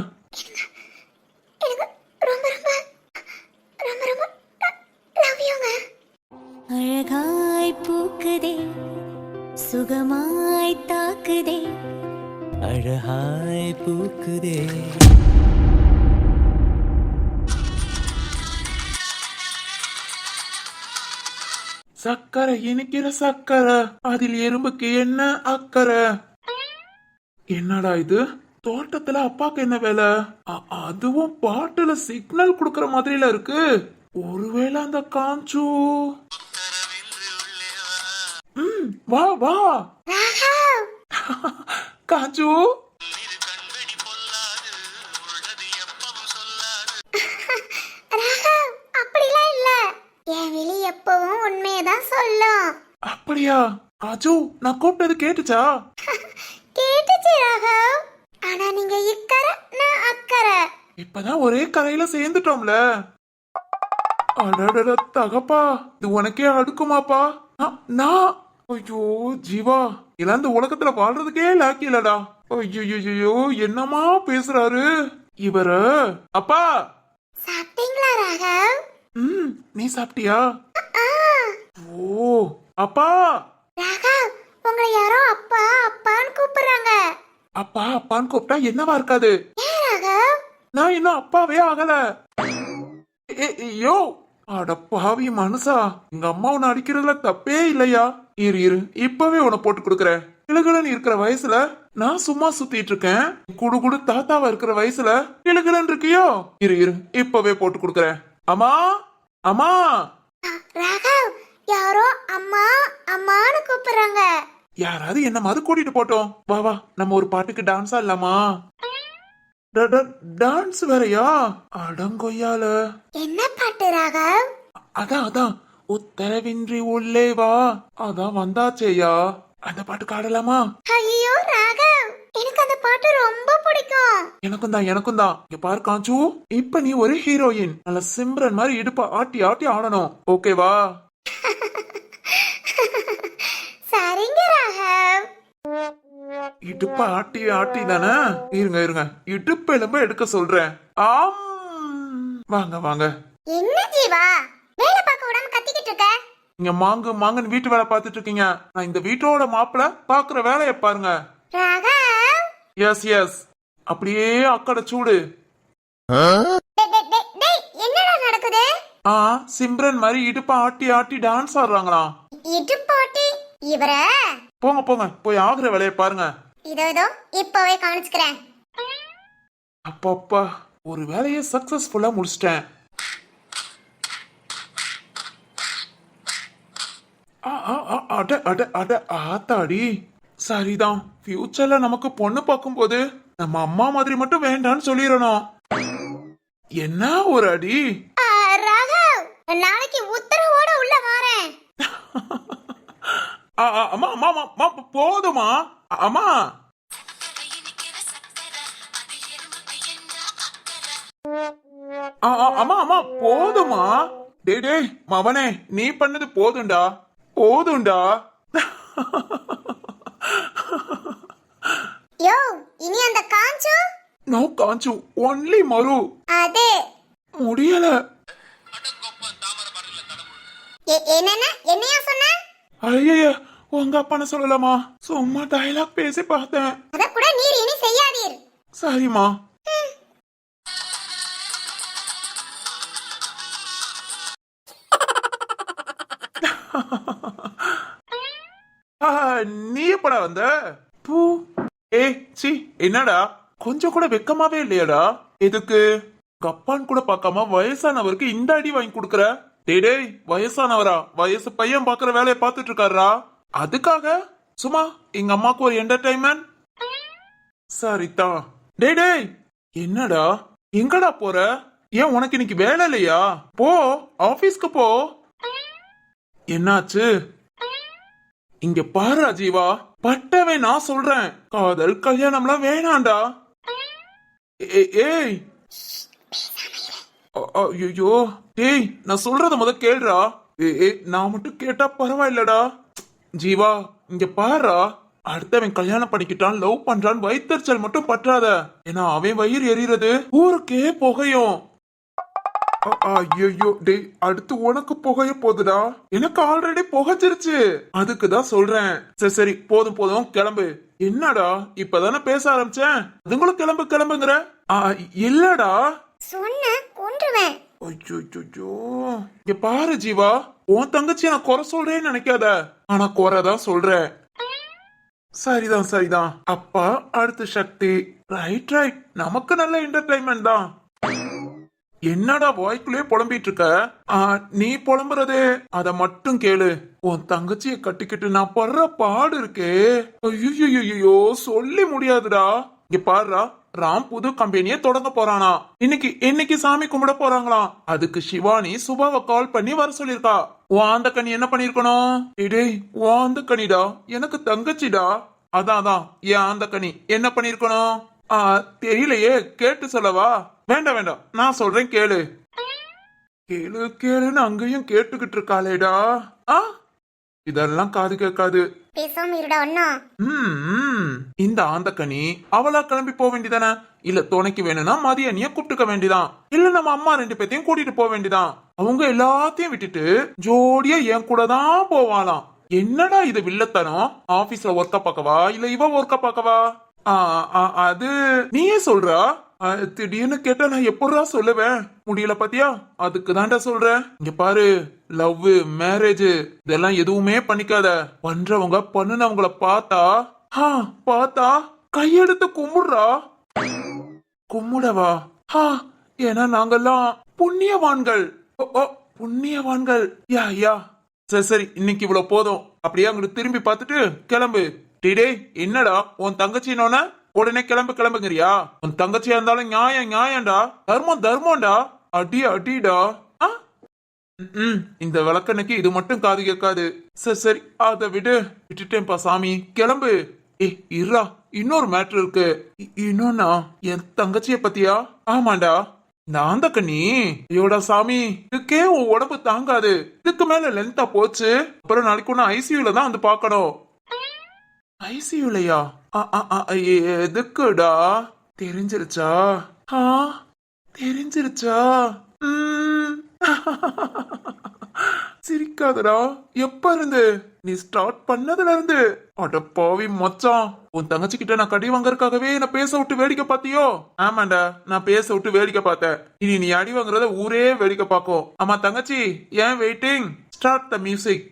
Speaker 2: எனக்கு ரொம்ப ரொம்ப ரொம்ப ரொம்ப லவ் யூங்க.
Speaker 1: அழகாய் பூக்குதே சுகமாய் தாக்குதே அழகாய் பூக்குதே.
Speaker 3: சக்கரை இனிக்கிற சக்கரை அதில் எறும்புக்கு என்ன அக்கறை. என்னடா இது? தோட்டத்துல அப்பாக்கு என்ன வேலை? அதுவும் பாட்டுல சிக்னல் குடுக்கற மாதிரில இருக்கு. ஒருவேளை அந்த காஞ்சு வா வா
Speaker 2: ராகவ்.
Speaker 3: காஞ்சு
Speaker 2: ராகவ் அப்படிலாம் இல்ல. என் விழி எப்பவும் உண்மையதான் சொல்லும்.
Speaker 3: அப்படியா? காஞ்சு நான் கூப்பிட்டது கேட்டுச்சா?
Speaker 2: கேட்டுச்சு ராகவ். ஆனா நீங்க இக்கரை நான் அக்கறை.
Speaker 3: இப்பதான் ஒரே கரையில சேர்ந்துட்டோம்ல. அடடட தகப்பா, இது உனக்கே அடுக்குமாப்பா? நான் ஐயோ ஜீவா இல்ல இந்த உலகத்துல வாழ்றதுக்கே லாக்கி இல்லடா. ஐயோ என்னமா பேசுறாரு இவரு. அப்பா
Speaker 2: சாப்பிட்டீங்களா ராகவ்?
Speaker 3: நீ சாப்பிட்டியா? ஓ அப்பா.
Speaker 2: ராகவ் உங்களை யாரோ அப்பா அப்பான்னு கூப்பிடுறாங்க.
Speaker 3: அப்பா அப்பான்னு கூப்பிட்டா என்னவா இருக்காது?
Speaker 2: ஏன் ராகவ்?
Speaker 3: நான் இன்னும் அப்பாவே ஆகல. ஐயோ அட பாவி மனுஷா, எங்க அம்மா உன்னை அடிக்கிறதுல தப்பே இல்லையா? இரு இப்பவே உன்னை போட்டு கொடுக்கறேன். கிளுகிளன்னு இருக்கிற வயசுல நான் சும்மா சுத்திட்டு இருக்கேன். குடு தாத்தாவா இருக்கிற வயசுல கிளுகிளன்னு இருக்கியோ? இரு இப்பவே போட்டு கொடுக்கறேன். அம்மா அம்மா.
Speaker 2: ராகவ் யாரோ அம்மா அம்மான்னு கூப்பிடுறாங்க.
Speaker 3: யாராவது என்ன மது கூட்டிட்டு போட்டோம். வா நம்ம ஒரு பாட்டுக்கு டான்ஸா இல்லாமா? டான்ஸ் வேறையா? அடங்கொய்யால.
Speaker 2: என்ன பாட்டு ராகவ்?
Speaker 3: அதான் உத்தரவின்றி உள்ளே வா. அதான் வந்தாச்சேயா. அந்த பாட்டு ஆடலாமா?
Speaker 2: ஐயோ ராகவ் எனக்கு அந்த பாட்டு ரொம்ப பிடிக்கும்.
Speaker 3: எனக்கும் தான். இங்க பாரு காஞ்சு, இப்ப நீ ஒரு ஹீரோயின். நல்ல சிம்ரன் மாதிரி இடுப்ப ஆட்டி ஆடணும். ஓகேவா?
Speaker 2: சரிங்க ராகவ்.
Speaker 3: இடுப்ப ஆட்டி தானே? இருங்க இடுப்பு எலும்ப எடுக்க சொல்றேன். வாங்க.
Speaker 2: என்ன ஜீவா வேலை பார்க்க விடாம கத்திக்கிட்டு இருக்க?
Speaker 3: இங்க மாங்குன்னு வீட்டு வேலை பார்த்துட்டு இருக்கீங்க. நான் இந்த வீட்டோட மாப்பிள்ள பாக்குற வேலைய பாருங்க.
Speaker 2: ராகவ்.
Speaker 3: எஸ் அப்படியே அக்கட சூடு.
Speaker 2: என்னடா நடக்குது?
Speaker 3: சிம்ரன் மாதிரி இடுப்ப ஆட்டி டான்ஸ் ஆடுறாங்களாம்.
Speaker 2: இடுப்பாட்டி இவர
Speaker 3: போங்க போங்க போய் ஆகுற வேலையை பாருங்க.
Speaker 2: இதோ இதோ இப்பவே கவனிச்சுக்கிறேன்.
Speaker 3: அப்பப்பா ஒரு வேலையை சக்சஸ்ஃபுல்லா முடிச்சிட்டேன். அட அட அட ஆத்தாடி. சரிதான், ஃபியூச்சர்ல நமக்கு பொண்ணு பார்க்கும்போது நம்ம அம்மா மாதிரி மட்டும் வேண்டான்னு சொல்லிடணும். என்ன ஒரு அடி.
Speaker 2: ராகவ், நாளைக்கு உத்தரவோட உள்ள வரேன்.
Speaker 3: அம்மா அம்மா அம்மா போதுமா அம்மா. அம்மா அம்மா போதுமா. டேய் டேய் மவனே, நீ பண்ணது போதும்டா போதும்டா.
Speaker 2: யோ, இனி அந்த காஞ்சு.
Speaker 3: நோ காஞ்சு, ஒன்லி மரு.
Speaker 2: அதே
Speaker 3: முடியல.
Speaker 2: என்னையா சொன்ன?
Speaker 3: ஐய உங்க அப்பா சொல்லலாமா, சும்மா டயலாக் பேசி பார்த்தேன்.
Speaker 2: அத கூட நீர் இனி செய்யாதீர்.
Speaker 3: சரிம்மா. நீ எப்படா வந்த? பூ ஏய் சி, என்னடா கொஞ்சம் கூட வெக்கமாவே இல்லையாடா? எதுக்கு கப்பான் கூட பார்க்காம வயசானவருக்கு இந்த அடி வாங்கி கொடுக்கற? டேய் டேய், வயசானவரா? வயசு பையன் பாக்குற வேலையை பார்த்துட்டு இருக்காரா? அதுக்காக சும்மா எங்க அம்மாக்கு ஒரு என்டர்டைன்மெண்ட். சரிதான். டேய் டேய் என்னடா எங்கடா போற? ஏன் உனக்கு இன்னைக்கு வேலை இல்லையா? போ ஆபீஸ்க்கு போ. என்னாச்சு? இங்க பாரு அஜீவா, பட்டவே நான் சொல்றேன், காதல் கல்யாணம்லாம் வேணாண்டா. ஏய் ஐயோ டேய், நான் சொல்றத முத கேளுடா. நான் மட்டும் கேட்டா பரவாயில்லடா. ஜீவா இங்க பாருடா, அடுத்தவன் கல்யாணம் பண்ணிக்கிட்டான், லவ் பண்றான், வயிற்றுச்சல் மட்டும் பற்றாத. ஏன்னா அவன் வயிறு எரியறது ஊருக்கே புகையும். ஐயோ டேய், அடுத்து உனக்கு புகைய போகுதுடா. எனக்கு ஆல்ரெடி புகைச்சிருச்சு, அதுக்குதான் சொல்றேன். சரி சரி போதும் போதும் கிளம்பு. என்னடா இப்பதானே பேச ஆரம்பிச்சேன், அதுங்களும் கிளம்பு கிளம்புங்கிற? இல்லடா
Speaker 2: சொன்ன கொன்றுவேன்.
Speaker 3: ஐயோ இங்க பாரு ஜீவா, உன் தங்கச்சி நான் குறை சொல்றேன்னு நினைக்காத, ஆனா குறைதான் சொல்றேன். சரிதான் சரிதான். அப்பா அடுத்து சக்தி. ரைட் ரைட், நமக்கு நல்ல என்டர்டைன்மெண்ட் தான். என்னடா வாய்க்குள்ளே புலம்பிட்டு இருக்க? நீ புலம்புறதே அத மட்டும் கேளு. உன் தங்கச்சிய கட்டிக்கிட்டு நான் படுற பாடு இருக்கே, ஐயோ சொல்லி முடியாதுடா. இங்க பாருடா, ராம் புது கம்பெனியை தொடங்க போறானா. இன்னைக்கு சாமி கும்பிட போறாங்களாம். அதுக்கு சிவானி சுபாவை கால் பண்ணி வர சொல்லிருக்கா. அந்த கனி என்ன பண்ணிருக்கணும்? டேய் அந்த கனிடா, எனக்கு தங்கச்சிடா. அதான் ஏன் அந்த கனி என்ன பண்ணிருக்கணும்? தெரியலையே, கேட்டு சொல்லவா? வேண்டாம் வேண்டாம், நான் சொல்றேன் கேளு. கேளு கேளுன்னு அங்கேயும் கேட்டுக்கிட்டு இருக்காளேடா. இதெல்லாம் காது கேட்காது.
Speaker 2: பேசாம இருடா அண்ணா.
Speaker 3: இந்த ஆந்தக்கனி அவளா கிளம்பி போக வேண்டியதானே? இல்ல துணைக்கு வேணும்னா மதியனிய கூப்பிட்டுக்க வேண்டியதான். இல்ல நம்ம அம்மா 2 பேத்தையும் கூட்டிட்டு போக வேண்டியதான். அவங்க எல்லாத்தையும் விட்டுட்டு ஜோடியா என் கூட தான் போவாளாம். என்னடா இது வில்லத்தனம்? ஆபீஸ்ல ஒர்க்க பாக்கவா இல்ல இவ ஒர்க்க பாக்கவா? அது நீயே சொல்றா. திடீர்னு கேட்டா நான் எப்படா சொல்லுவேன்? முடியல பாத்தியா, அதுக்கு தான்டா சொல்றேன். இங்க பாரு, லவ் மேரேஜ் இதெல்லாம் எதுவுமே பண்ணிக்காத. பண்றவங்க பண்ணுனவங்கள பார்த்தா கையெடுத்து கும்பிடுறா. கும்பிடவா? ஏன்னா நாங்கெல்லாம் புண்ணியவான்கள். புண்ணியவான்கள். யா சரி சரி, இன்னைக்கு இவ்வளவு போதும். அப்படியே அங்கிட்டு திரும்பி பார்த்துட்டு கிளம்பு. டே என்னடா உன் தங்கச்சினோன உடனே கிளம்புங்கிறியா? உன் தங்கச்சியா இருந்தாலும் நியாயம்டா, தர்மம்டா. அடிடா. இந்த விளக்கண்ணைக்கு இது மட்டும் காது கேட்காது. சரி சரி அத விட்டுட்டேன்பா சாமி, கிளம்பு. இருடா, இன்னொரு மேட்ரு இருக்கு. இன்னொன்னா என் தங்கச்சிய பத்தியா? ஆமாண்டா, இந்த ஆந்தக்கண்ணி. ஐயோடா சாமி, இதுக்கே உன் உடம்பு தாங்காது. இதுக்கு மேல லென்த்தா போச்சு. அப்புறம் நாளைக்கு ஒன்னு ஐசியூல தான் வந்து பாக்கணும். ஐசியூலையா? எதுக்குடா? தெரிஞ்சிருச்சா? தெரிஞ்சிருச்சா? சிரிக்காதடா. எப்ப இருந்து? நீ ஸ்டார்ட் பண்ணதுல இருந்து. அட பாவி மச்சான், உன் தங்கச்சி கிட்ட நான் கடி வாங்கறதுக்காகவே என்ன பேச விட்டு வேடிக்கை பாத்தியோ? ஆமாண்டா, நான் பேச விட்டு வேடிக்கை பார்த்தேன். இனி நீ அடி வாங்குறத ஊரே வேடிக்கை பார்க்கும். ஆமா தங்கச்சி, ஏன் வெயிட்டிங்? Start the music.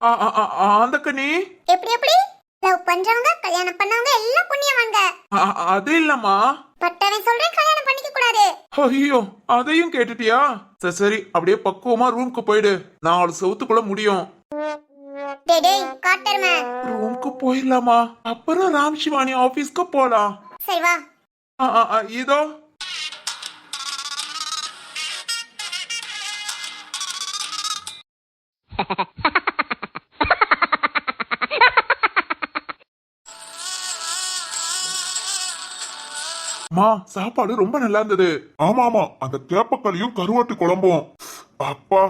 Speaker 3: அந்த கண்ணி
Speaker 2: எப்படி எப்படி லவ் பண்றவங்க கல்யாணம் பண்ணவங்க எல்லாம் புண்ணியவாங்க.
Speaker 3: அது இல்லம்மா.
Speaker 2: பட்டவன் சொல்றேன் கல்யாணம் பண்ணிக்க கூடாது.
Speaker 3: ஐயோ அதையும் கேட்டுட்டியா? சரி சரி அப்படியே பக்குவமா ரூமுக்கு போயிடு. 4 செவத்துக்குள்ள முடியும்.
Speaker 2: டேய் டேய் காட்டர்மே.
Speaker 3: ரூமுக்கு போயிடலாமா? அப்புறம் ராம் சிவானி ஆபீஸ்க்கு போலாம்.
Speaker 2: சரி வா.
Speaker 3: இதோ மா சாப்பாடு ரொம்ப நல்லா இருந்தது.
Speaker 4: ஆமா ஆமா, அந்த கேப்பக்களியும் கருவாட்டு குழம்பும் அப்பா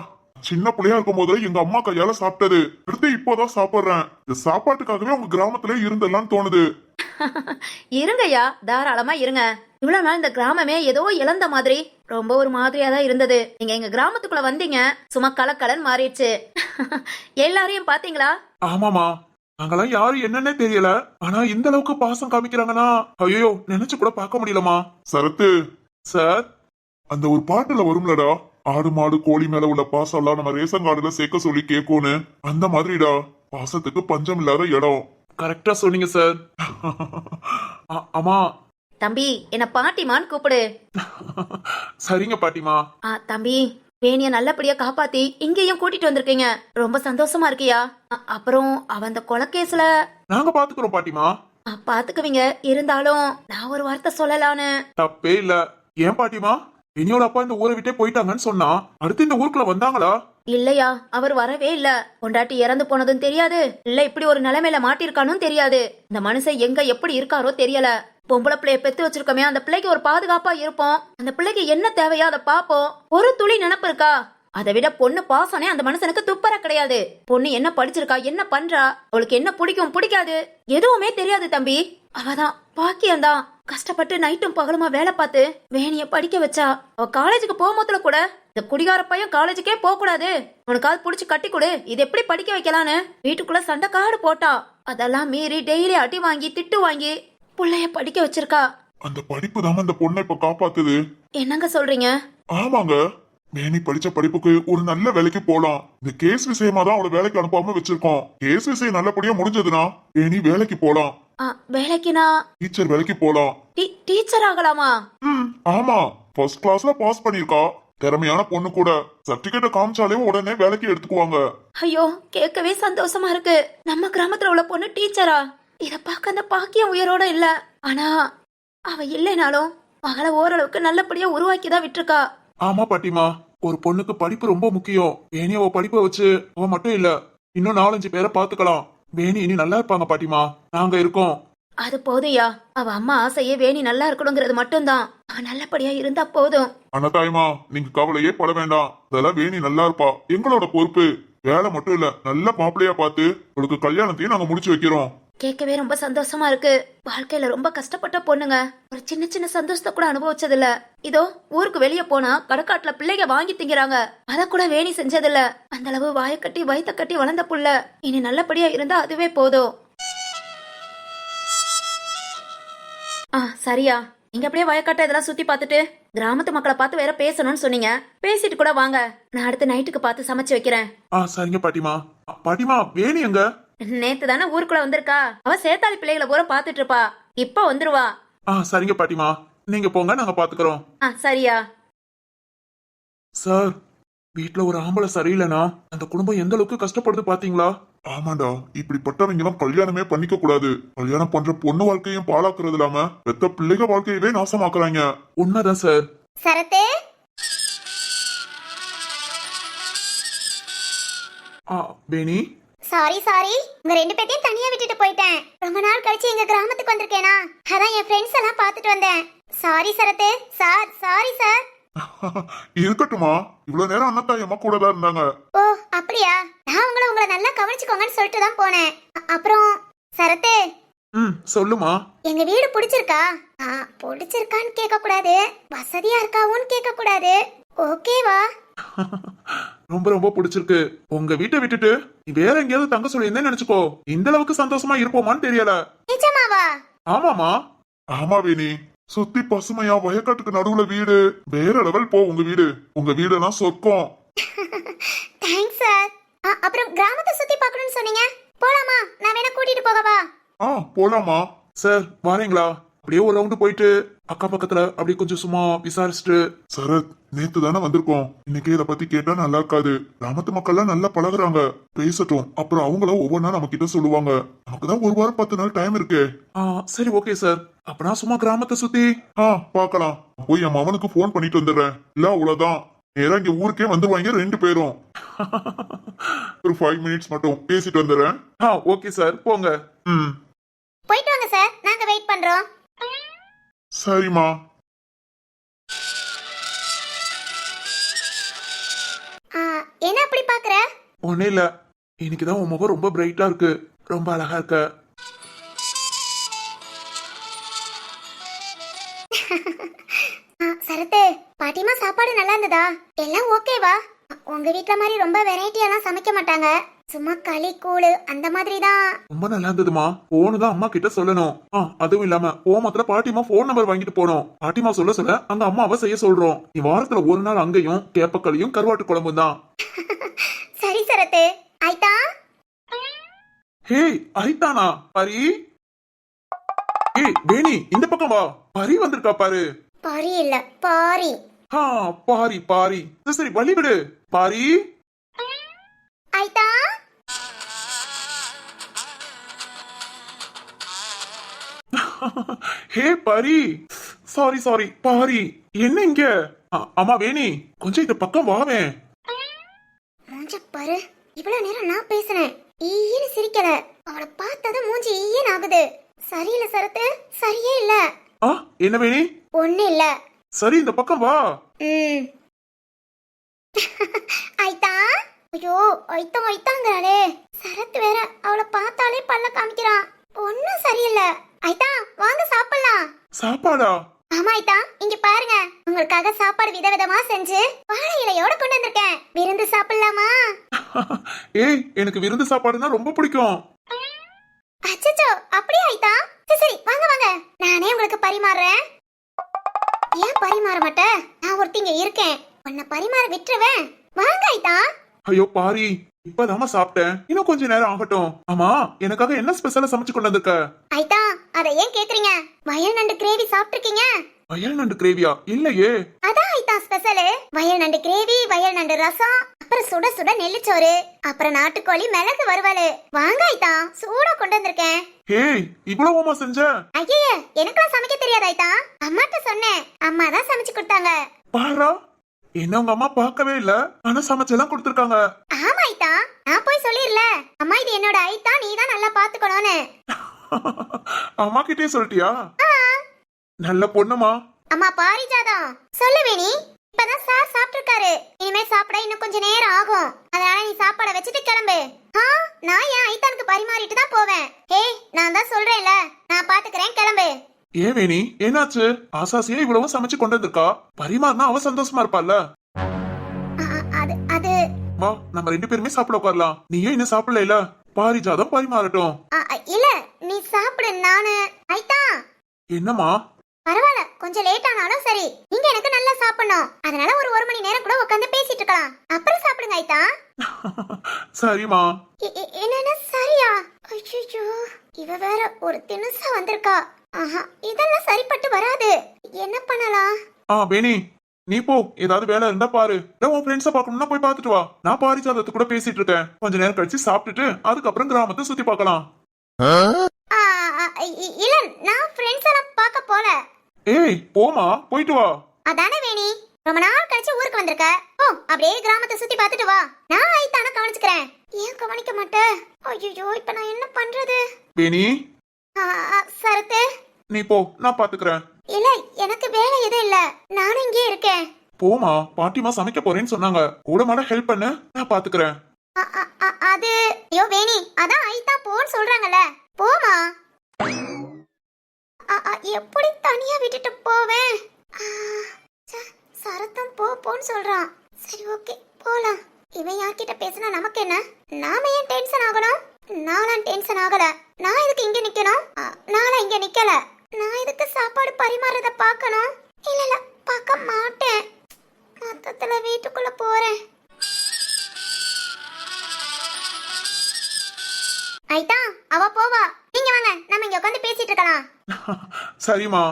Speaker 4: சின்ன பிள்ளையா இருக்கும் போது எங்க அம்மா கையால சாப்பிட்டது. அடுத்து இப்போதான் சாப்பிடுறேன். இந்த சாப்பாட்டுக்காகவே உங்க கிராமத்திலே இருந்தெல்லாம் தோணுது.
Speaker 6: இருங்கய்யா, தாராளமா இருங்க. இவ்வளவு நாள் இந்த கிராமமே ஏதோ இழந்த மாதிரி ரொம்ப ஒரு மாதிரியா தான் இருந்தது. நீங்க எங்க கிராமத்துக்குள்ள வந்தீங்க, சும்மா கலக்கலன்னு மாறிடுச்சு. எல்லாரையும் பாத்தீங்களா?
Speaker 3: ஆமாமா, நாங்கெல்லாம் யாரும் என்னன்னே தெரியல. ஆனா இந்த அளவுக்கு பாசம் காமிக்கிறாங்கன்னா ஐயோ நினைச்சு கூட பார்க்க முடியலமா.
Speaker 4: சரத்து
Speaker 3: சார்,
Speaker 4: அந்த ஒரு பாட்டுல வரும்லடா, ஆடு மாடு கோழி மேல உள்ள பாசம் எல்லாம் நம்ம ரேஷன் கார்டுல சேர்க்க சொல்லி கேட்கும்னு, அந்த மாதிரிடா பாசத்துக்கு பஞ்சம் இல்லாத இடம்.
Speaker 3: கரெக்டா சொன்னீங்க சார். ஆமா.
Speaker 6: தம்பி, என்ன பாட்டிமான்னு கூப்பிடு.
Speaker 3: சரிங்க பாட்டிமா.
Speaker 6: தம்பி, வேணிய நல்லபடியா காப்பாத்தி இங்கேயும் கூட்டிட்டு வந்திருக்கீங்க, ரொம்ப சந்தோஷமா இருக்கியா? அப்புறம் அவன் அந்த கொலைகேஸ்ல
Speaker 3: நாங்க பாத்துக்கிறோம் பாட்டிமா.
Speaker 6: பாத்துக்குவீங்க. இருந்தாலும் நான் ஒரு வார்த்தை சொல்லலான்னு.
Speaker 3: தப்பே இல்ல. ஏன் பாட்டிமா, என்னோட அப்பா இந்த ஊரை விட்டே போயிட்டாங்கன்னு சொன்னா அடுத்து இந்த ஊருக்குள்ள வந்தாங்களா?
Speaker 6: இல்லையா, அவர் வரவே இல்ல. பொண்டாட்டி இறந்து போனதும் தெரியாது, இல்ல இப்படி ஒரு நிலைமையில மாட்டிருக்கானும் தெரியாது. இந்த மனுஷன் எங்க எப்படி இருக்காரோ தெரியல. பொம்பளை பிள்ளைய பெத்து வச்சிருக்கோமே, அந்த பிள்ளைக்கு ஒரு பாதுகாப்பா இருப்போம். அந்த பிள்ளைக்கு என்ன தேவையோ அதை பாப்போம். ஒரு துளி நினப்பு இருக்கா? அதை விட பொண்ணு பாசனே அந்த மனுஷனுக்கு துப்பற கிடையாது. பொண்ணு என்ன படிச்சிருக்கா, என்ன பண்றா, அவளுக்கு என்ன பிடிக்கும் பிடிக்காது எதுவுமே தெரியாது தம்பி. அவதான் பாக்கியம்தான். கஷ்டப்பட்டு நைட்டும் பகலுமா வேலை பார்த்து வேணிய படிக்க வச்சா. அவ காலேஜுக்கு போகும்போதுல கூட இந்த குடிகார பையன் காலேஜுக்கே போக கூடாது, உனக்காவது புடிச்சு கட்டி கொடு, இது எப்படி படிக்க வைக்கலான்னு வீட்டுக்குள்ள சண்டை காடு போட்டா. அதெல்லாம் மீறி டெய்லி அடி வாங்கி திட்டு வாங்கி புள்ளைய படிக்க வச்சிருக்கா.
Speaker 4: அந்த படிப்பு தான் அந்த பொண்ணை இப்ப காப்பாத்துது.
Speaker 6: என்னங்க சொல்றீங்க?
Speaker 4: ஆமாங்க, மேனி படிச்ச படிப்புக்கு ஒரு நல்ல வேலைக்கு போலாம். இந்த கேஸ் விஷயமா தான் அவளை வேலைக்கு அனுப்பாம வச்சிருக்கோம். கேஸ் விஷயம் நல்லபடியா முடிஞ்சதுன்னா மேனி வேலைக்கு போலாம்.
Speaker 6: வேலைக்குனா
Speaker 4: டீச்சர் வேலைக்கு போலாம்.
Speaker 6: டீச்சர் ஆகலாமா?
Speaker 4: ஆமா, ஃபர்ஸ்ட் கிளாஸ்ல பாஸ் பண்ணிருக்கா. திறமையான பொண்ணு கூட. சர்டிபிகேட்ட காமிச்சாலே உடனே வேலைக்கு எடுத்துக்குவாங்க.
Speaker 6: ஐயோ, கேட்கவே சந்தோஷமா இருக்கு. நம்ம கிராமத்துல உள்ள பொண்ணு டீச்சரா? இத பார்க்க அந்த பாக்கியம் உயரோட இல்ல. ஆனா அவ இல்லைனாலும் மகளை ஓரளவுக்கு நல்லபடியா உருவாக்கிதான் விட்டுருக்கா.
Speaker 3: ஆமா பாட்டிமா, ஒரு பொண்ணுக்கு படிப்பு ரொம்ப முக்கியம். வேணி அவ படிப்பை வச்சு அவ மட்டும் இல்ல, இன்னும் 4-5 பேரை பாத்துக்கலாம். வேணி இனி நல்லா இருப்பாங்க பாட்டிமா, நாங்க இருக்கோம்.
Speaker 6: அது போதையா, அவ அம்மா ஆசையே வேணி நல்லா இருக்கணுங்கிறது மட்டும்தான். அவ நல்லபடியா இருந்தா போதும்.
Speaker 4: அண்ணாத்தாயமா, நீங்க கவலையே பட வேண்டாம். அதெல்லாம் வேணி நல்லா இருப்பா. எங்களோட பொறுப்பு. வேலை மட்டும் இல்ல, நல்ல மாப்பிள்ளையா பார்த்து உங்களுக்கு கல்யாணத்தையும் நாங்க முடிச்சு வைக்கிறோம்.
Speaker 6: கேட்கவே ரொம்ப சந்தோஷமா இருக்கு. வாழ்க்கையில ரொம்ப கஷ்டப்பட்ட பொண்ணுங்க, ஒரு சின்ன சின்ன சந்தோஷத்தை கூட அனுபவிச்சதில்ல. இதோ ஊருக்கு வெளியே போனா கடற்காட்டுல பிள்ளைங்க வாங்கி திங்கிறாங்க, அத கூட வேணி செஞ்சதில்ல. அந்த அளவு வாயை கட்டி வயித்த கட்டி வளர்ந்த புள்ள இனி நல்லபடியா இருந்தா அதுவே போதும். சரியா, நீங்க அப்படியே வயக்காட்ட இதெல்லாம் சுத்தி பார்த்துட்டு கிராமத்து மக்களை பார்த்து வேற பேசணும்னு சொன்னீங்க. பேசிட்டு கூட வாங்க, நான் அடுத்த நைட்டுக்கு பார்த்து சமைச்சு வைக்கிறேன்.
Speaker 3: சரிங்க பாட்டிமா. பாட்டிமா, வேணி எங்க?
Speaker 6: நேத்து தானே ஊருக்குள்ள வந்திருக்கா. அவ சேத்தாளி பிள்ளைகளை பூரா பாத்துட்டு இருப்பா, இப்ப வந்துருவா.
Speaker 3: சரிங்க பாட்டிமா, நீங்க போங்க, நாங்க பாத்துக்கிறோம்.
Speaker 6: சரியா
Speaker 3: சார், வீட்டுல ஒரு ஆம்பளை சரியில்லைனா அந்த குடும்பம் எந்த அளவுக்கு கஷ்டப்படுது பாத்தீங்களா?
Speaker 4: ஆமாண்டா, இப்படிப்பட்டவங்க எல்லாம் கல்யாணமே பண்ணிக்க கூடாது. கல்யாணம் பண்ற பொண்ணு வாழ்க்கையும் பாழாக்குறது இல்லாம பெத்த பிள்ளைக வாழ்க்கையவே நாசமாக்குறாங்க.
Speaker 3: உண்மைதான் சார்.
Speaker 2: சரத்து,
Speaker 3: வேணி,
Speaker 2: சாரி சாரி, உங்க 2 பேத்தையும் தனியா விட்டுட்டு போயிட்டேன். ரொம்ப நாள் கழிச்சு எங்க கிராமத்துக்கு வந்திருக்கேனா, அதான் என் ஃப்ரெண்ட்ஸ் எல்லாம் பாத்துட்டு வந்தேன். சாரி சரத்து சார், சாரி சார்.
Speaker 4: இருக்கட்டுமா, இவ்வளவு நேரம் அண்ணாத்தாயம்மா கூட தான் இருந்தாங்க.
Speaker 2: ஓ அப்படியா? நான் உங்களை நல்லா கவனிச்சுக்கோங்கன்னு சொல்லிட்டு தான் போனேன். அப்புறம் சரத்து,
Speaker 3: சொல்லுமா.
Speaker 2: எங்க வீடு பிடிச்சிருக்கா? பிடிச்சிருக்கான்னு கேட்க கூடாது, வசதியா இருக்காவும் கேட்க கூடாது, ஓகேவா?
Speaker 3: ரொம்ப ரொம்ப பிடிச்சிருக்கு. உங்க வீட்டை விட்டுட்டு நீ வேற எங்கேயாவது தங்க சொல்லியிருந்தேன்னு நினைச்சுக்கோ, இந்த அளவுக்கு சந்தோஷமா இருப்போமான்னு தெரியல.
Speaker 2: நிஜமாவா?
Speaker 3: ஆமாமா.
Speaker 4: ஆமா வேணி, சுத்தி பசுமையா வயக்காட்டுக்கு நடுவுல வீடு. வேற லெவல் போ உங்க வீடு. உங்க வீடுனா சொர்க்கம்.
Speaker 2: Thanks sir. அப்புறம் கிராமத்தை சுத்தி பார்க்கணும்னு சொன்னீங்க, போலாமா? நான் வேணா கூட்டிட்டு போகவா?
Speaker 4: போலாமா.
Speaker 3: சார் வாரீங்களா? அப்படியே ஒரு ரவுண்டு போயிட்டு அக்கா பக்கத்துல அப்படியே கொஞ்சம் சும்மா விசாரிச்சுட்டு.
Speaker 4: சரத், நேத்து தானே வந்திருக்கோம். இன்னைக்கு இத பத்தி கேட்டா நல்லா இருக்காது. கிராமத்து மக்கள்லாம் நல்லா பழகுறாங்க, பேசட்டும். அப்புறம் அவங்களும் ஒவ்வொன்றா நம்ம கிட்ட சொல்லுவாங்க. நமக்கு தான் 1 வாரம் 10 நாள் டைம் இருக்கு.
Speaker 3: சரி ஓகே சார். அப்பனா சும்மா கிராமத்தை சுத்தி
Speaker 4: பார்க்கலாம். போய் என் மவனுக்கு போன் பண்ணிட்டு வந்துடுறேன். இல்ல அவ்வளவுதான், நேரா இங்க ஊருக்கே வந்துருவாங்க 2 பேரும். ஒரு 5 மினிட்ஸ் மட்டும் பேசிட்டு வந்துடுறேன்.
Speaker 3: ஓகே சார், போங்க.
Speaker 2: போயிட்டு வாங்க சார், நாங்க வெயிட் பண்றோம்.
Speaker 4: சரிம்மா.
Speaker 2: என்ன அப்படி பாக்குற?
Speaker 3: ஒண்ணே இல்ல, இன்னைக்குதான் உன் முகம் ரொம்ப பிரைட்டா இருக்கு, ரொம்ப அழகா இருக்க.
Speaker 2: சரத்து, பாட்டிமா சாப்பாடு நல்லா இருந்ததா? எல்லாம் ஓகேவா? உங்க வீட்ல மாதிரி ரொம்ப வெரைட்டியாலாம் சமைக்க மாட்டாங்க. சும்மா களி கூழு அந்த மாதிரி தான்.
Speaker 3: ரொம்ப நல்லா இருந்ததுமா. போனு தான் அம்மா கிட்ட சொல்லணும். அதுவும் இல்லாம போமத்துல பாட்டிமா போன் நம்பர் வாங்கிட்டு போனோம். பாட்டிமா சொல்ல சொல்ல அங்க அம்மாவை செய்ய சொல்றோம். நீ வாரத்துல ஒரு நாள் அங்கேயும் கேப்பக்களியும் கருவாட்டு குழம்பும் தான்.
Speaker 2: சரி சரத்து. ஐட்டா,
Speaker 3: ஹே ஐத்தானா பரி. வேணி இந்த பக்கம் வா, பரி வந்திருக்கா பாரு.
Speaker 2: பாரி இல்ல பாரி.
Speaker 3: பாரி பாரி. சரி வழி விடு பாரி.
Speaker 2: ஐட்டா,
Speaker 3: hey Pari. Sorry sorry Paari. என்ன இங்க? அம்மா வேணி கொஞ்சம் இந்த பக்கம் வாவேன்.
Speaker 2: மூஞ்ச பாரு. இவ்வளவு நேரம் நான் பேசினேன், ஈன்னு சிரிக்கல. அவளை பார்த்ததும் மூஞ்சி ஈன்னு ஆகுது. சரியில்ல சரத்து, சரியே இல்ல.
Speaker 3: என்ன வேணி?
Speaker 2: ஒண்ணு இல்ல.
Speaker 3: சரி இந்த பக்கம் வா.
Speaker 2: ஐட்டா, ஐயோ ஐத்தா ஐத்தாங்கிறாளே. சரத்து வேற அவளை பார்த்தாலே பல்ல காமிக்கிறான். ஒன்னும் சரியில்லை. ஐட்டா வாங்க சாப்பிடலாம்.
Speaker 3: சாப்பாடா?
Speaker 2: ஆமா ஐட்டா, இங்க பாருங்க, உங்களுக்காக சாப்பாடு விதவிதமா செஞ்சு வாழை இலையோட கொண்டு வந்திருக்கேன். விருந்து சாப்பிடலாமா?
Speaker 3: ஏய், எனக்கு விருந்து சாப்பாடுனா ரொம்ப பிடிக்கும்.
Speaker 2: அச்சச்சோ, அப்படியே ஐட்டா? சரி வாங்க வாங்க, நானே உங்களுக்கு பரிமாறுறேன். ஏன் பரிமாற மாட்ட? நான் ஒருத்திங்க இருக்கேன், உன்னை பரிமாற விட்டுருவேன். வாங்க ஐட்டா.
Speaker 3: ஐயோ பாரி, இப்பதாமா சாப்பிட்டேன், இன்னும் கொஞ்ச நேரம் ஆகட்டும். ஆமா, எனக்காக என்ன ஸ்பெஷலா சமைச்சு கொண்டு வந்திருக்க?
Speaker 2: ஐட்டா, அத ஏன் கேக்குறீங்க? வயல் நண்டு கிரேவி சாப்பிட்டிருக்கீங்க?
Speaker 3: வயல் நண்டு கிரேவியா? இல்லையே.
Speaker 2: அதான் ஐட்டா ஸ்பெஷல். வயல் நண்டு கிரேவி, வயல் நண்டு ரசம், அப்புறம் சுட சுட நெல்லிச்சோறு, அப்புறம் நாட்டுக்கோழி மிளகு வறுவல். வாங்க ஐட்டா, சூடா கொண்டு வந்திருக்கேன்.
Speaker 3: ஏய், இவ்வளவுமா செஞ்ச?
Speaker 2: ஐயே, எனக்குலாம் சமைக்க தெரியாது ஐட்டா. அம்மாட்ட சொன்னேன், அம்மா தான் சமைச்சு கொடுத்தாங்க.
Speaker 3: பாரா, என்ன உங்க அம்மா பார்க்கவே இல்ல, ஆனா சமைச்செல்லாம் கொடுத்திருக்காங்க.
Speaker 2: ஆமா ஐட்டா, நான் போய் சொல்லிரல, அம்மா இது என்னோட ஐட்டா, நீ தான் நல்லா பாத்துக்கணும்னு.
Speaker 3: அம்மா கிட்டே சொல்லிட்டியா? நல்ல பொண்ணுமா.
Speaker 2: அம்மா பாரிஜாதம், சொல்லு வேணி. இப்பதான் சார் சாப்பிட்டிருக்காரு, இனிமே சாப்பிட இன்னும் கொஞ்சம் நேரம் ஆகும். அதனால நீ சாப்பாட வச்சுட்டு கிளம்பு. நான் என் ஐத்தானுக்கு பரிமாறிட்டு தான் போவேன். ஏய், நான் தான் சொல்றேன்ல, நான் பாத்துக்கிறேன், கிளம்பு.
Speaker 3: ஏன் வேணி, என்னாச்சு? ஆசாசியா இவ்வளவு சமைச்சு கொண்டு வந்திருக்கா, பரிமாறினா அவ சந்தோஷமா இருப்பாள்ல.
Speaker 2: அது
Speaker 3: வா, நம்ம 2 பேருமே சாப்பிட உட்காரலாம். நீயும் இன்னும் சாப்பிடல இல்ல, பாரிஜாதம் பரிமாறட்டும்.
Speaker 2: இல்ல, நீ சாப்பிடு. நானு ஐத்தா.
Speaker 3: என்னம்மா?
Speaker 2: பரவாயில்ல, கொஞ்சம் லேட் ஆனாலும் சரி, நீங்க எனக்கு நல்லா சாப்பிடணும். அதனால ஒரு 1 மணி நேரம் கூட உட்காந்து பேசிட்டு இருக்கலாம். அப்புறம் சாப்பிடுங்க ஐத்தா.
Speaker 3: சரிம்மா.
Speaker 2: என்னன்னா சரியா? ஐயோ, இவ வேற ஒரு தினுசா வந்திருக்கா. இதெல்லாம் சரிப்பட்டு வராது. என்ன பண்ணலாம்?
Speaker 3: வேணி, நீ போ, ஏதாவது வேலை இருந்தா பாரு. உன் ஃப்ரெண்ட்ஸ பாக்கணும்னா போய் பாத்துட்டு வா. நான் பாரிஜாதத்து கூட பேசிட்டு இருக்கேன். கொஞ்ச நேரம் கழிச்சு சாப்பிட்டுட்டு அதுக்கப்புறம் கிராமத்தை சுத்தி பார்க்கலாம்.
Speaker 2: இல்ல, நான் ஃப்ரெண்ட்ஸ் எல்லாம் பார்க்க போல.
Speaker 3: ஏய், போமா, போயிட்டு வா.
Speaker 2: அதானே வேணி, ரொம்ப நாள் கழிச்சு ஊருக்கு வந்திருக்க. அப்படியே கிராமத்தை சுத்தி பார்த்துட்டு வா. நான் ஐத்தான கவனிச்சுக்கிறேன். ஏன் கவனிக்க மாட்டே? ஐயோ, இப்ப நான் என்ன பண்றது?
Speaker 3: வேணி,
Speaker 2: சரத்து,
Speaker 3: நீ போ, நான் பாத்துக்கிறேன்.
Speaker 2: இல்ல, எனக்கு வேலை எதுவும் இல்ல, நானும் இங்கே இருக்கேன்.
Speaker 3: போமா, பாட்டிமா சமைக்க போறேன்னு சொன்னாங்க, கூட மாட ஹெல்ப் பண்ணு, நான் பாத்துக்கிறேன்.
Speaker 2: அது ஐயோ வேணி, அதான் ஐத்தா போன்னு சொல்றாங்கல்ல, போமா. எப்படி தனியா விட்டுட்டு போவேன்? சரத்தம் போன்னு சொல்றான். சரி ஓகே, போலாம். இவன் யார்கிட்ட பேசினா நமக்கு என்ன? நாம ஏன் டென்ஷன் ஆகணும்? நானும் டென்ஷன் ஆகல. நான் இதுக்கு இங்க நிக்கணும்? நானும் இங்க நிக்கல. நான் இதுக்கு சாப்பாடு பரிமாறத பார்க்கணும். இல்ல பார்க்க மாட்டேன். மொத்தத்துல வீட்டுக்குள்ள போறேன்.
Speaker 3: சரிம்மா